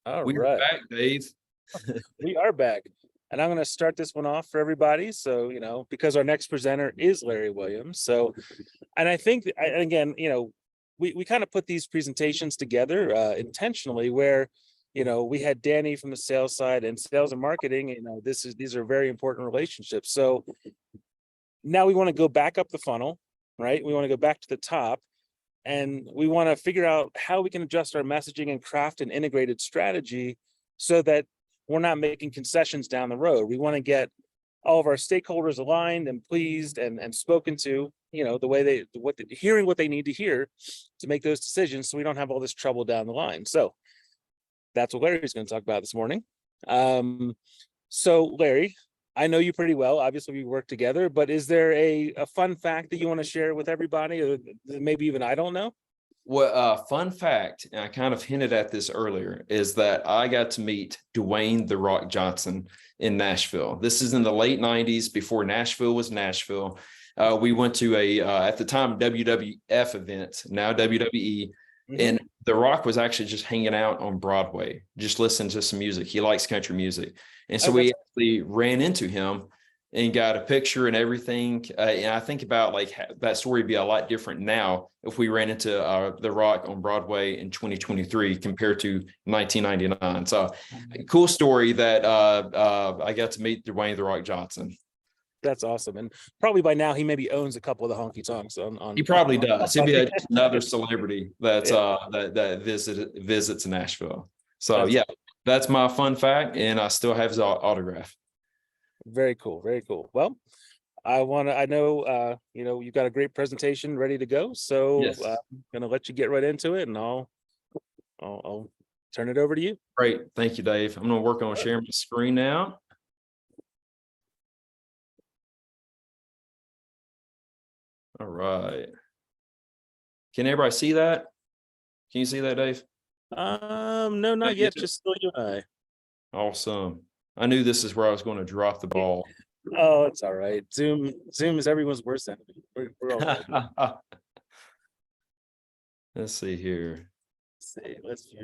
All We are right. back, Dave. We are back. And I'm going to start this one off for everybody. So, because our next presenter is Larry Williams. So, and I think, again, we kind of put these presentations together intentionally where, we had Danny from the sales side and sales and marketing. These are very important relationships. So now we want to go back up the funnel, right? We want to go back to the top. And we want to figure out how we can adjust our messaging and craft an integrated strategy so that we're not making concessions down the road. We want to get all of our stakeholders aligned and pleased and spoken to, the way hearing what they need to hear to make those decisions so we don't have all this trouble down the line. So that's what Larry's going to talk about this morning. So Larry, I know you pretty well. Obviously, we work together, but is there a fun fact that you want to share with everybody, or maybe even I don't know? Well, fun fact, and I kind of hinted at this earlier, is that I got to meet Dwayne "The Rock" Johnson in Nashville. This is in the late 90s, before Nashville was Nashville. We went to at the time, WWF event, now WWE, and The Rock was actually just hanging out on Broadway, just listening to some music. He likes country music. And so we actually ran into him and got a picture and everything. And I think about that story would be a lot different now if we ran into The Rock on Broadway in 2023 compared to 1999. So cool story that I got to meet Dwayne "The Rock" Johnson. That's awesome. And probably by now he maybe owns a couple of the honky tonks he probably does. He'll be another celebrity that's that visits Nashville. So that's my fun fact, and I still have his autograph. Very cool. Very cool. Well, I know you've got a great presentation ready to go. So I'm gonna let you get right into it, and I'll turn it over to you. Great. Thank you, Dave. I'm gonna work on sharing my screen now. All right. Can everybody see that? Can you see that, Dave? No, not yet. Just still you and I. Awesome. I knew this is where I was going to drop the ball. Oh, it's all right. Zoom is everyone's worst enemy. We're all right. Let's see here. Let's see.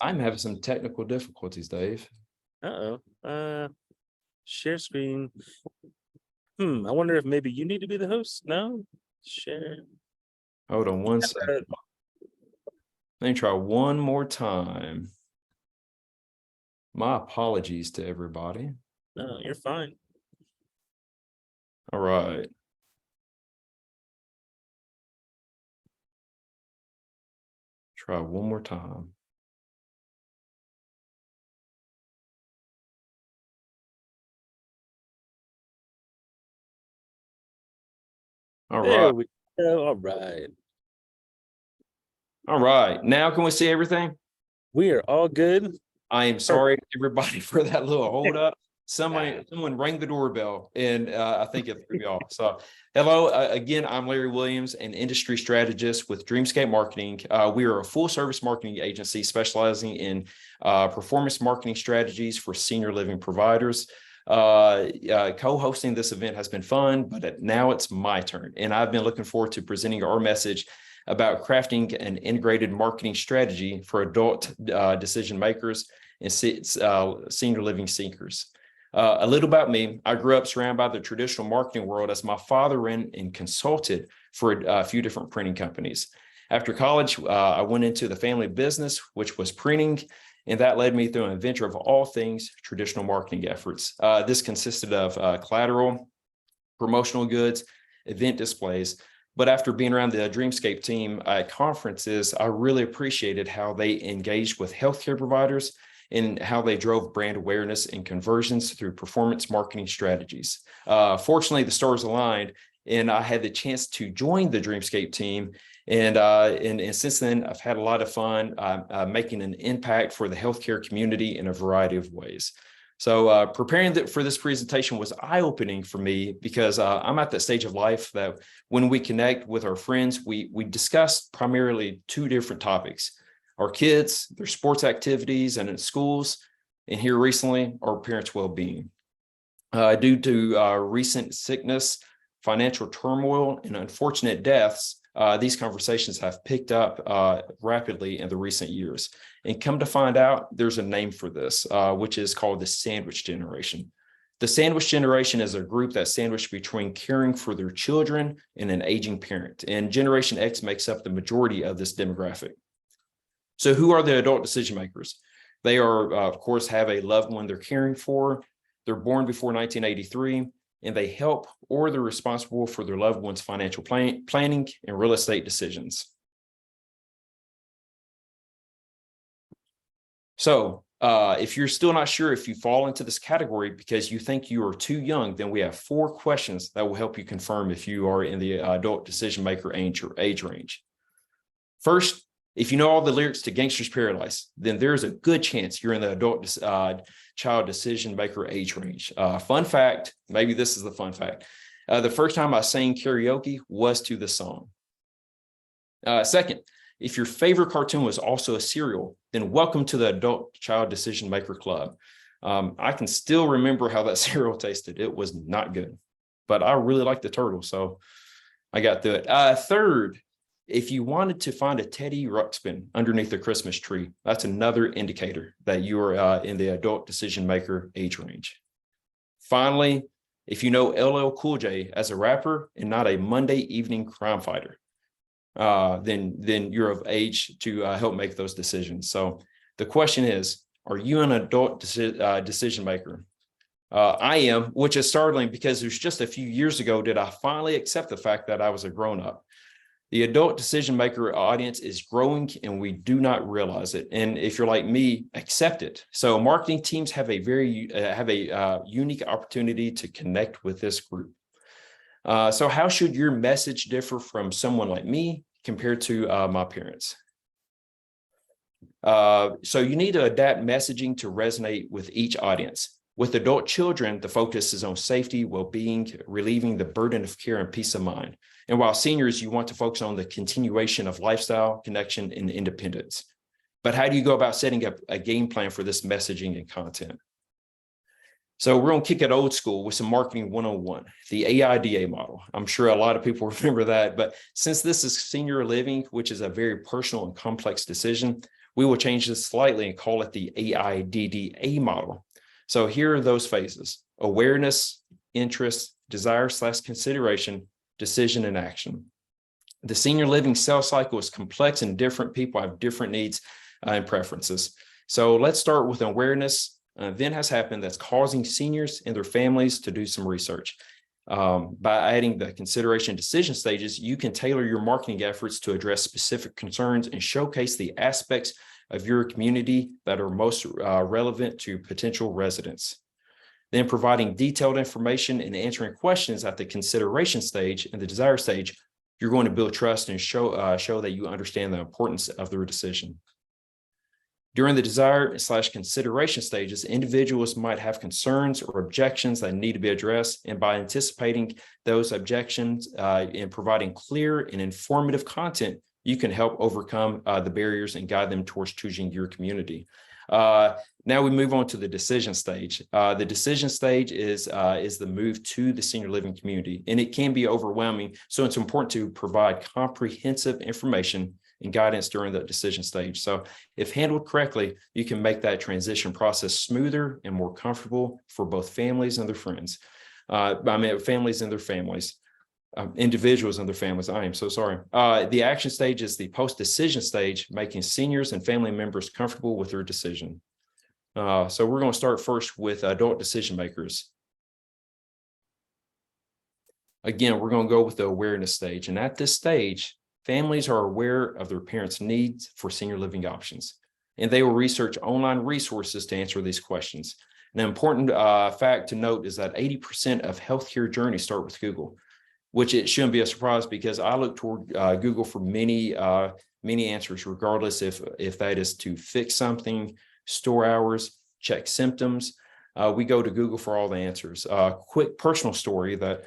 I'm having some technical difficulties, Dave. Share screen. I wonder if maybe you need to be the host. No? Share. Hold on one second. Let me try one more time. My apologies to everybody. No, you're fine. All right. Try one more time. All right. There we go. All right. All right. Now can we see everything? We are all good. I am sorry, everybody, for that little hold up. Someone rang the doorbell, and I think it threw me off. So, hello again. I'm Larry Williams, an industry strategist with Dreamscape Marketing. We are a full-service marketing agency specializing in performance marketing strategies for senior living providers. Co-hosting this event has been fun, but now it's my turn, and I've been looking forward to presenting our message about crafting an integrated marketing strategy for adult decision makers and senior living seekers. A little about me. I grew up surrounded by the traditional marketing world as my father ran and consulted for a few different printing companies. After college, I went into the family business, which was printing, and that led me through an adventure of all things traditional marketing efforts. This consisted of collateral, promotional goods, event displays. But after being around the Dreamscape team at conferences, I really appreciated how they engaged with healthcare providers and how they drove brand awareness and conversions through performance marketing strategies. Fortunately, the stars aligned, and I had the chance to join the Dreamscape team. And since then, I've had a lot of fun making an impact for the healthcare community in a variety of ways. So preparing for this presentation was eye-opening for me because I'm at that stage of life that when we connect with our friends, we discuss primarily two different topics: our kids, their sports activities and in schools, and here recently, our parents' well-being. Due to recent sickness, financial turmoil, and unfortunate deaths, these conversations have picked up rapidly in the recent years. And come to find out, there's a name for this, which is called the sandwich generation. The sandwich generation is a group that's sandwiched between caring for their children and an aging parent. And Generation X makes up the majority of this demographic. So who are the adult decision makers? They are, of course, have a loved one they're caring for. They're born before 1983, and they help or they're responsible for their loved one's financial planning and real estate decisions. So if you're still not sure if you fall into this category because you think you are too young, then we have 4 questions that will help you confirm if you are in the adult decision maker age range. First, if you know all the lyrics to Gangster's Paradise, then there's a good chance you're in the adult child decision maker age range. Fun fact, maybe this is the fun fact. The first time I sang karaoke was to this song. Second, if your favorite cartoon was also a cereal, then welcome to the adult child decision maker club. I can still remember how that cereal tasted. It was not good, but I really liked the turtle, so I got through it. Third, if you wanted to find a Teddy Ruxpin underneath the Christmas tree, that's another indicator that you are in the adult decision maker age range. Finally, if you know LL Cool J as a rapper and not a Monday evening crime fighter, then you're of age to help make those decisions. So the question is, are you an adult decision maker? I am, which is startling because it was just a few years ago did I finally accept the fact that I was a grown-up. The adult decision maker audience is growing and we do not realize it. And if you're like me, accept it. So marketing teams have a unique opportunity to connect with this group. So how should your message differ from someone like me compared to my parents? So you need to adapt messaging to resonate with each audience. With adult children, the focus is on safety, well-being, relieving the burden of care and peace of mind. And while seniors, you want to focus on the continuation of lifestyle, connection, and independence. But how do you go about setting up a game plan for this messaging and content? So we're going to kick it old school with some marketing 101, the AIDA model. I'm sure a lot of people remember that, but since this is senior living, which is a very personal and complex decision, we will change this slightly and call it the AIDDA model. So here are those phases: awareness, interest, desire/consideration, decision, and action. The senior living sales cycle is complex and different people have different needs and preferences. So let's start with awareness. An event has happened that's causing seniors and their families to do some research. By adding the consideration decision stages, you can tailor your marketing efforts to address specific concerns and showcase the aspects of your community that are most relevant to potential residents. Then providing detailed information and answering questions at the consideration stage and the desire stage, you're going to build trust and show that you understand the importance of their decision. During the desire/consideration stages, individuals might have concerns or objections that need to be addressed. And by anticipating those objections and providing clear and informative content, you can help overcome the barriers and guide them towards choosing your community. Now we move on to the decision stage. The decision stage is the move to the senior living community, and it can be overwhelming. So it's important to provide comprehensive information and guidance during the decision stage. So if handled correctly, you can make that transition process smoother and more comfortable for both families and their friends. Families and their families. Individuals and their families. I am so sorry. The action stage is the post-decision stage, making seniors and family members comfortable with their decision. So we're going to start first with adult decision makers. Again, we're going to go with the awareness stage. And at this stage, families are aware of their parents' needs for senior living options, and they will research online resources to answer these questions. An important fact to note is that 80% of healthcare journeys start with Google, which it shouldn't be a surprise because I look toward Google for many answers, regardless if that is to fix something, store hours, check symptoms. We go to Google for all the answers. Quick personal story that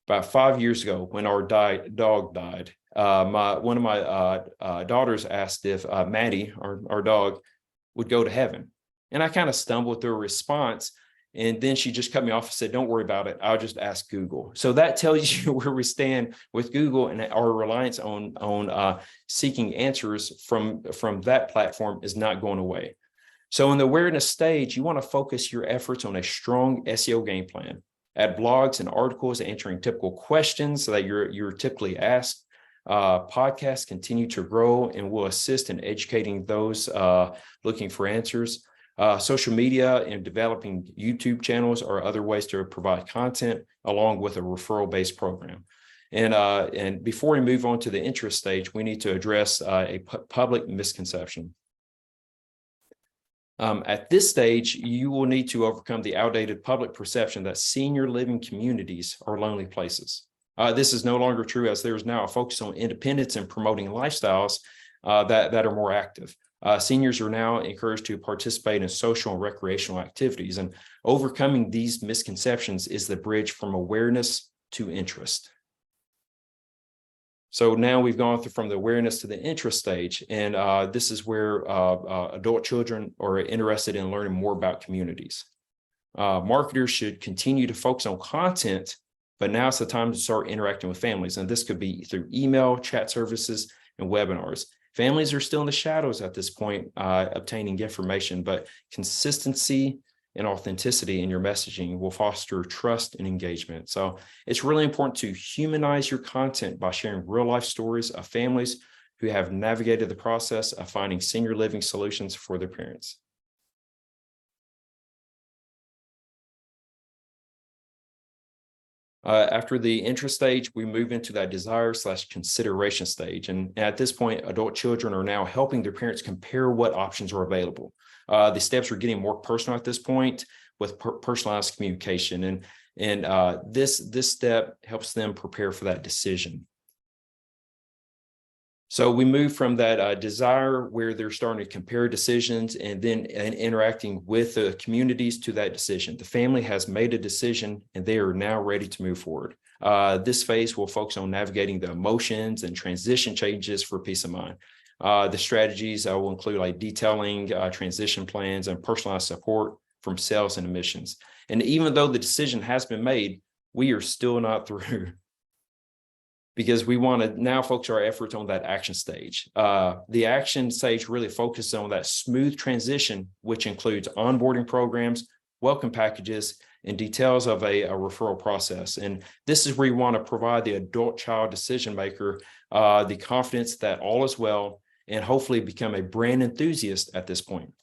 about 5 years ago, when our dog died, one of my daughters asked if Maddie, our dog, would go to heaven. And I kind of stumbled through a response. And then she just cut me off and said, don't worry about it. I'll just ask Google. So that tells you where we stand with Google, and our reliance on seeking answers from that platform is not going away. So in the awareness stage, you want to focus your efforts on a strong SEO game plan. Add blogs and articles answering typical questions that you're typically asked. Podcasts continue to grow and will assist in educating those looking for answers. Social media and developing YouTube channels are other ways to provide content, along with a referral-based program. And before we move on to the interest stage, we need to address a public misconception. At this stage, you will need to overcome the outdated public perception that senior living communities are lonely places. This is no longer true, as there is now a focus on independence and promoting lifestyles that are more active. Seniors are now encouraged to participate in social and recreational activities, and overcoming these misconceptions is the bridge from awareness to interest. So now we've gone through from the awareness to the interest stage, and this is where adult children are interested in learning more about communities. Marketers should continue to focus on content, but now it's the time to start interacting with families, and this could be through email, chat services, and webinars. Families are still in the shadows at this point, obtaining information, but consistency and authenticity in your messaging will foster trust and engagement. So it's really important to humanize your content by sharing real life stories of families who have navigated the process of finding senior living solutions for their parents. After the interest stage, we move into that desire/consideration stage. And at this point, adult children are now helping their parents compare what options are available. The steps are getting more personal at this point with personalized communication. And this step helps them prepare for that decision. So we move from that desire where they're starting to compare decisions and then interacting with the communities to that decision. The family has made a decision and they are now ready to move forward. This phase will focus on navigating the emotions and transition changes for peace of mind. The strategies will include like detailing transition plans and personalized support from sales and admissions. And even though the decision has been made, we are still not through, because we want to now focus our efforts on that action stage. The action stage really focuses on that smooth transition, which includes onboarding programs, welcome packages, and details of a referral process. And this is where you want to provide the adult child decision maker the confidence that all is well, and hopefully become a brand enthusiast at this point.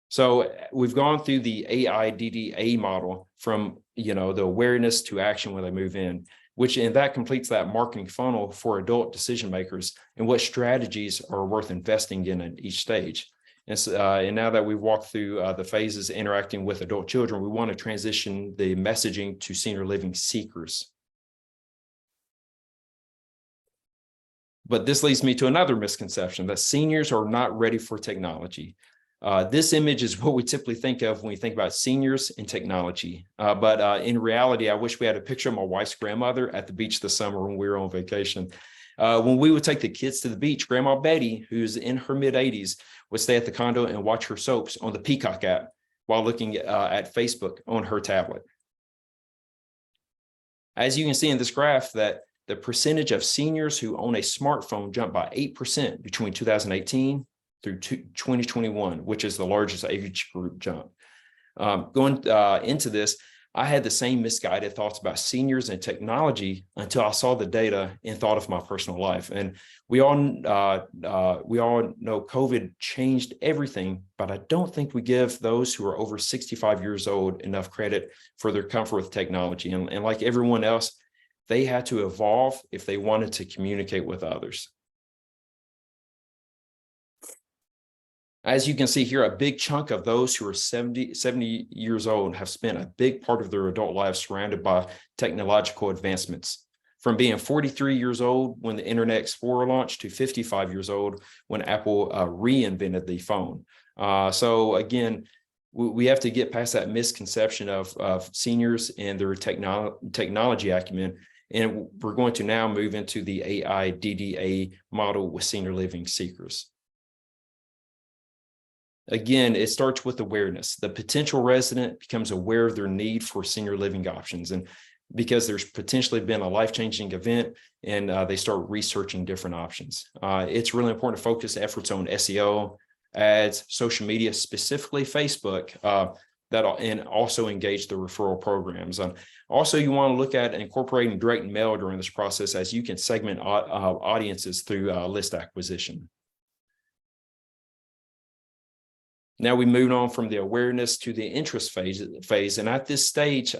So we've gone through the AIDDA model from the awareness to action when they move in, and that completes that marketing funnel for adult decision makers and what strategies are worth investing in at each stage. And now that we've walked through the phases interacting with adult children, we want to transition the messaging to senior living seekers. But this leads me to another misconception, that seniors are not ready for technology. This image is what we typically think of when we think about seniors and technology. But in reality, I wish we had a picture of my wife's grandmother at the beach this summer when we were on vacation. When we would take the kids to the beach, Grandma Betty, who's in her mid-80s, would stay at the condo and watch her soaps on the Peacock app while looking at Facebook on her tablet. As you can see in this graph, that the percentage of seniors who own a smartphone jumped by 8% between 2018 through 2021, which is the largest age group jump. Going into this, I had the same misguided thoughts about seniors and technology until I saw the data and thought of my personal life. And we all know COVID changed everything, but I don't think we give those who are over 65 years old enough credit for their comfort with technology. And like everyone else, they had to evolve if they wanted to communicate with others. As you can see here, a big chunk of those who are 70 years old have spent a big part of their adult lives surrounded by technological advancements. From being 43 years old when the Internet Explorer launched to 55 years old when Apple reinvented the phone. So again, we have to get past that misconception of seniors and their technology acumen. And we're going to now move into the AIDDA model with senior living seekers. Again, it starts with awareness. The potential resident becomes aware of their need for senior living options, and because there's potentially been a life-changing event, and they start researching different options. It's really important to focus efforts on SEO, ads, social media, specifically Facebook, and also engage the referral programs. Also, you want to look at incorporating direct mail during this process, as you can segment audiences through list acquisition. Now we move on from the awareness to the interest phase. And at this stage,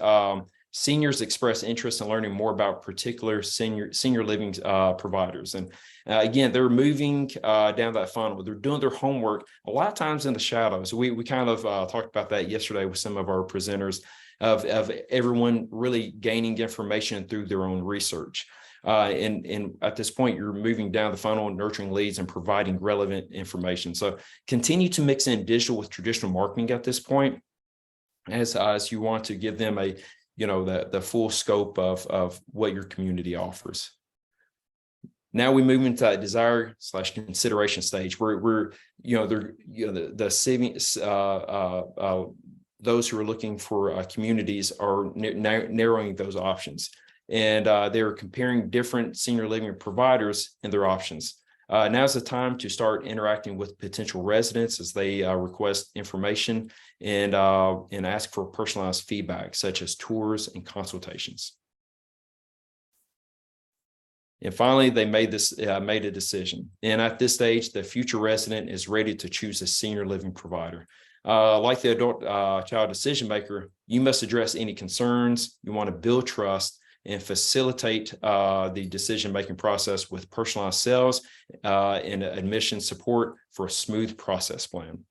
seniors express interest in learning more about particular senior living providers. And again, they're moving down that funnel. They're doing their homework a lot of times in the shadows. We kind of talked about that yesterday with some of our presenters, of everyone really gaining information through their own research. And at this point, you're moving down the funnel, nurturing leads and providing relevant information. So continue to mix in digital with traditional marketing at this point, as you want to give them the full scope of what your community offers. Now we move into that desire/consideration stage, where those who are looking for communities are narrowing those options. And they're comparing different senior living providers and their options. Now's the time to start interacting with potential residents as they request information and ask for personalized feedback, such as tours and consultations. And finally, they made a decision. And at this stage, the future resident is ready to choose a senior living provider. Like the adult child decision maker, you must address any concerns. You want to build trust and facilitate the decision-making process with personalized sales and admission support for a smooth process plan.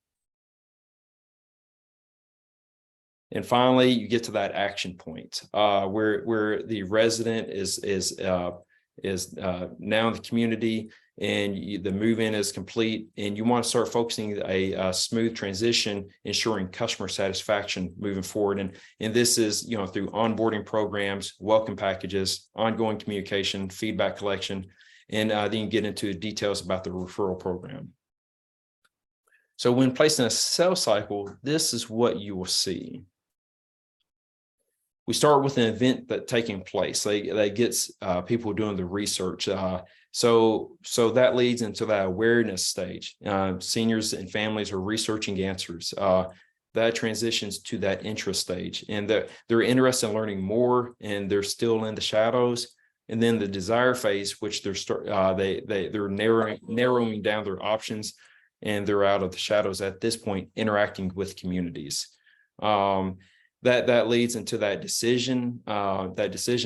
And finally, you get to that action point where the resident is now in the community, and the move-in is complete, and you want to start focusing a smooth transition, ensuring customer satisfaction moving forward. And this is, through onboarding programs, welcome packages, ongoing communication, feedback collection, and then you get into details about the referral program. So when placed in a sales cycle, this is what you will see. We start with an event that's taking place that gets people doing the research. So that leads into that awareness stage. Seniors and families are researching answers. That transitions to that interest stage, and they're interested in learning more, and they're still in the shadows. And then the desire phase, which they're narrowing down their options, and they're out of the shadows at this point, interacting with communities. That leads into that decision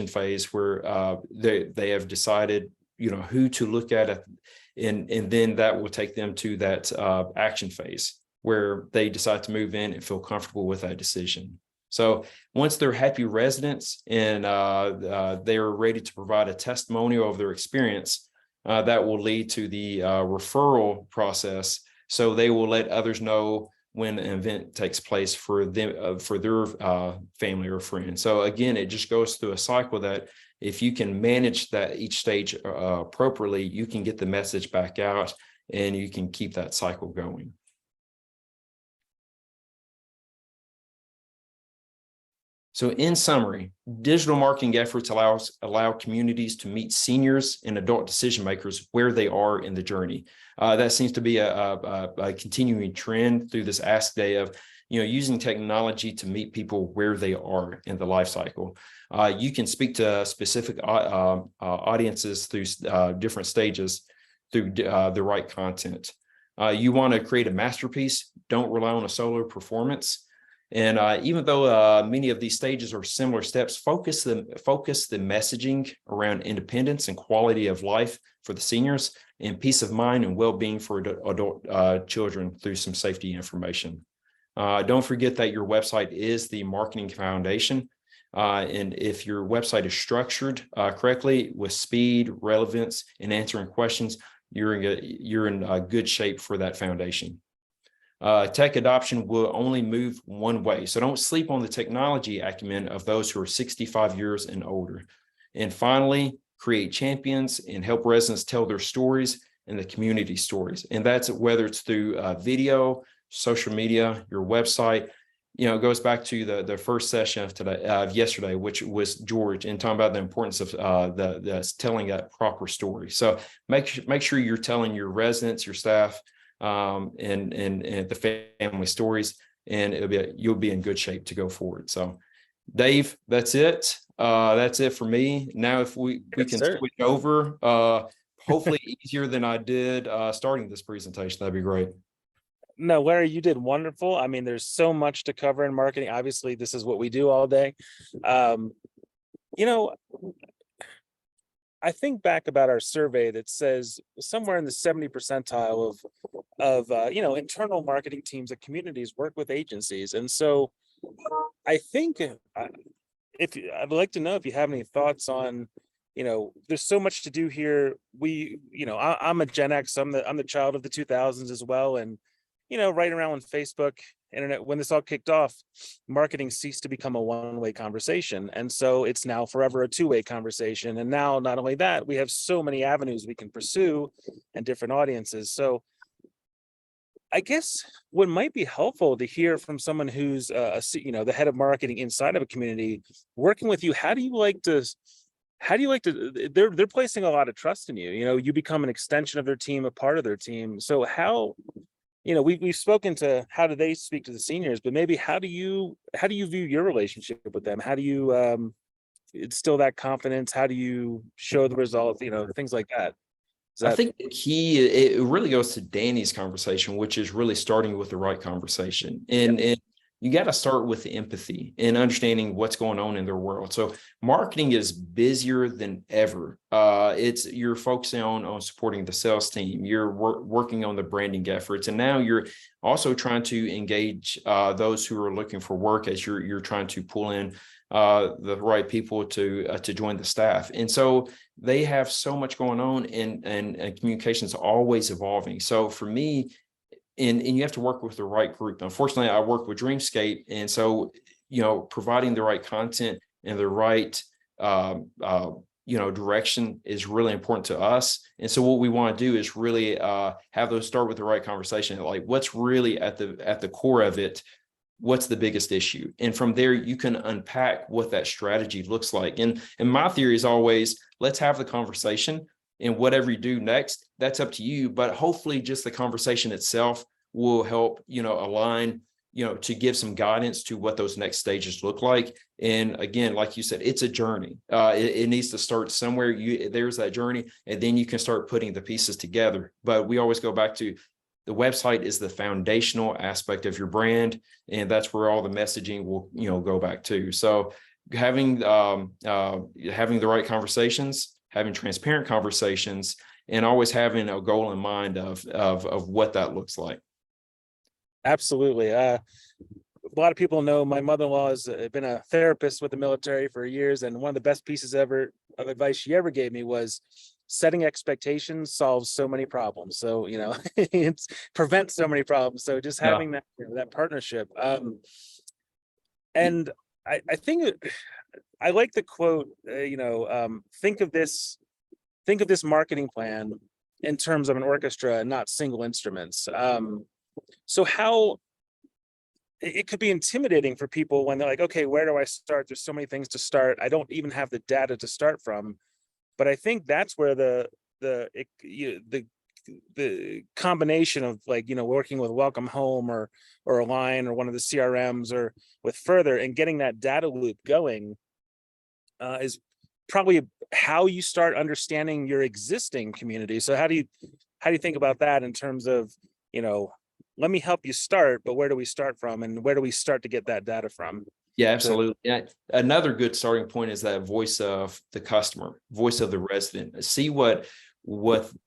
phase, where they have decided who to look at, and then that will take them to that action phase, where they decide to move in and feel comfortable with that decision. So once they're happy residents and they are ready to provide a testimonial of their experience, that will lead to the referral process. So they will let others know when an event takes place for them, for their family or friends. So again, it just goes through a cycle that if you can manage that each stage appropriately, you can get the message back out, and you can keep that cycle going. So in summary, digital marketing efforts allow communities to meet seniors and adult decision makers where they are in the journey. That seems to be a continuing trend through this Ask Day of using technology to meet people where they are in the life cycle. You can speak to specific audiences through different stages through the right content. You want to create a masterpiece. Don't rely on a solo performance. And even though many of these stages are similar steps, focus the messaging around independence and quality of life for the seniors, and peace of mind and well-being for adult children through some safety information. Don't forget that your website is the marketing foundation. And if your website is structured correctly with speed, relevance, and answering questions, you're in good shape for that foundation. Tech adoption will only move one way. So don't sleep on the technology acumen of those who are 65 years and older. And finally, create champions and help residents tell their stories and the community stories. And that's whether it's through video, social media, your website. It goes back to the first session of today, yesterday, which was George, and talking about the importance of the telling that proper story. So make sure you're telling your residents, your staff, and the family stories, and you'll be in good shape to go forward. So, Dave, that's it. That's it for me. Now, if we Yes, can sir. switch over, hopefully easier than I did starting this presentation, that'd be great. No, Larry, you did wonderful. I mean, there's so much to cover in marketing. Obviously, this is what we do all day. Um, you know, I think back about our survey that says somewhere in the 70 percentile of internal marketing teams at communities work with agencies. And so I think I'd like to know if you have any thoughts on, there's so much to do here. I'm a Gen X. I'm the child of the 2000s as well. And, right around when Facebook, internet, when this all kicked off, marketing ceased to become a one-way conversation. And so it's now forever a two-way conversation. And now, not only that, we have so many avenues we can pursue and different audiences. So I guess what might be helpful to hear from someone who's the head of marketing inside of a community working with you. They're placing a lot of trust in you. You become an extension of their team, a part of their team. So how, we've spoken to how do they speak to the seniors, but maybe how do you view your relationship with them? How do you instill that confidence? How do you show the results? Things like that. I think the key, it really goes to Danny's conversation, which is really starting with the right conversation. And you got to start with empathy and understanding what's going on in their world. So marketing is busier than ever. You're focusing on supporting the sales team. You're working on the branding efforts. And now you're also trying to engage those who are looking for work as you're trying to pull in the right people to join the staff. And so they have so much going on, and communication is always evolving. So for me, and you have to work with the right group. Unfortunately, I work with Dreamscape, and so providing the right content and the right direction is really important to us. And so what we want to do is really have those start with the right conversation, like what's really at the core of it. What's the biggest issue? And from there, you can unpack what that strategy looks like. And my theory is always, let's have the conversation, and whatever you do next, that's up to you. But hopefully just the conversation itself will help, align, to give some guidance to what those next stages look like. And again, like you said, it's a journey. It needs to start somewhere. There's that journey, and then you can start putting the pieces together. But we always go back to, the website is the foundational aspect of your brand, and that's where all the messaging will, go back to. So having the right conversations, having transparent conversations, and always having a goal in mind of what that looks like. Absolutely. A lot of people know my mother-in-law has been a therapist with the military for years, and one of the best pieces of advice she ever gave me was setting expectations solves so many problems. So, it's prevents so many problems. So just having that partnership. And I think I like the quote, think of this marketing plan in terms of an orchestra and not single instruments. So how it could be intimidating for people when they're like, okay, where do I start? There's so many things to start. I don't even have the data to start from. But I think that's where the combination of working with Welcome Home or Align or one of the CRMs or with Further and getting that data loop going is probably how you start understanding your existing community. So how do you think about that in terms of, let me help you start, but where do we start from, and where do we start to get that data from? Yeah, absolutely. Yeah. Another good starting point is that voice of the customer, voice of the resident. See what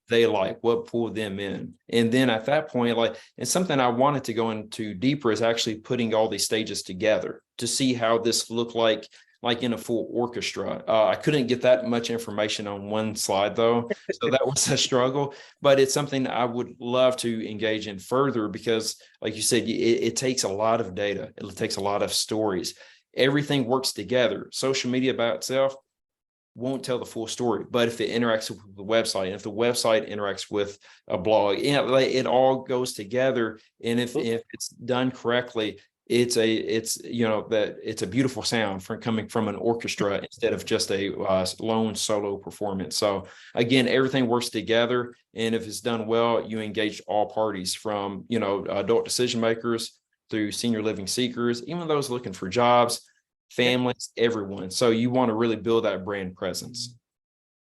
they like, what pulled them in. And then at that point, and something I wanted to go into deeper is actually putting all these stages together to see how this looked like in a full orchestra. I couldn't get that much information on one slide though. So that was a struggle, but it's something I would love to engage in further because like you said, it takes a lot of data. It takes a lot of stories. Everything works together. Social media by itself, won't tell the full story. But if it interacts with the website, and if the website interacts with a blog, it all goes together. And if it's done correctly, it's a beautiful sound from coming from an orchestra instead of just a lone solo performance. So again, everything works together, and if it's done well, you engage all parties, from adult decision makers through senior living seekers, even those looking for jobs, families, everyone. So you want to really build that brand presence.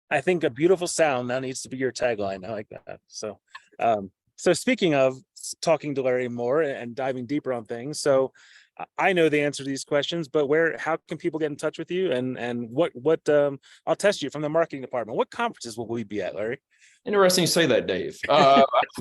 I think a beautiful sound, that needs to be your tagline. I like that. So, so speaking of talking to Larry more and diving deeper on things, so I know the answer to these questions, but how can people get in touch with you? And what I'll test you from the marketing department. What conferences will we be at, Larry? Interesting you say that, Dave.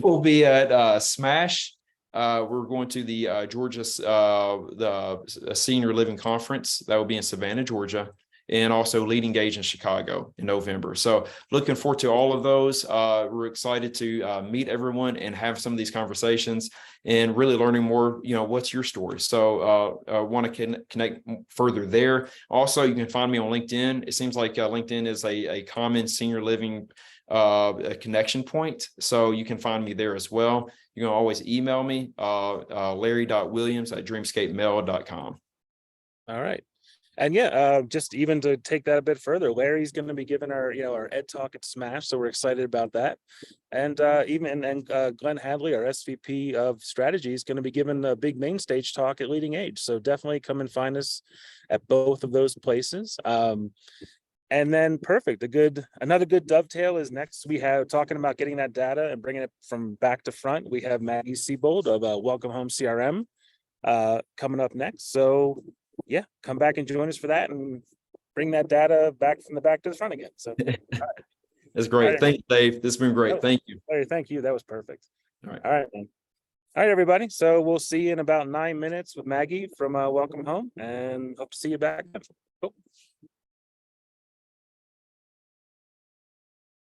We'll be at Smash. We're going to the Georgia the Senior Living Conference that will be in Savannah, Georgia, and also Lead Engage in Chicago in November. So looking forward to all of those. We're excited to meet everyone and have some of these conversations and really learning more, what's your story. So want to connect further there. Also, you can find me on LinkedIn. It seems like LinkedIn is a common senior living a connection point. So you can find me there as well. You can always email me, larry.williams@dreamscapemail.com. All right. And just even to take that a bit further, Larry's going to be giving our Ed Talk at Smash, so we're excited about that. And Glenn Hadley, our SVP of Strategy, is going to be giving a big main stage talk at Leading Age. So definitely come and find us at both of those places. And then perfect. Another good dovetail is next. We have talking about getting that data and bringing it from back to front. We have Maggie Siebold of Welcome Home CRM coming up next. So come back and join us for that and bring that data back from the back to the front again. So That's great. Right. Thank you, Dave. This has been great. Thank you. Larry, thank you. That was perfect. All right. All right, man. All right, everybody. So we'll see you in about 9 minutes with Maggie from Welcome Home, and hope to see you back. Cool.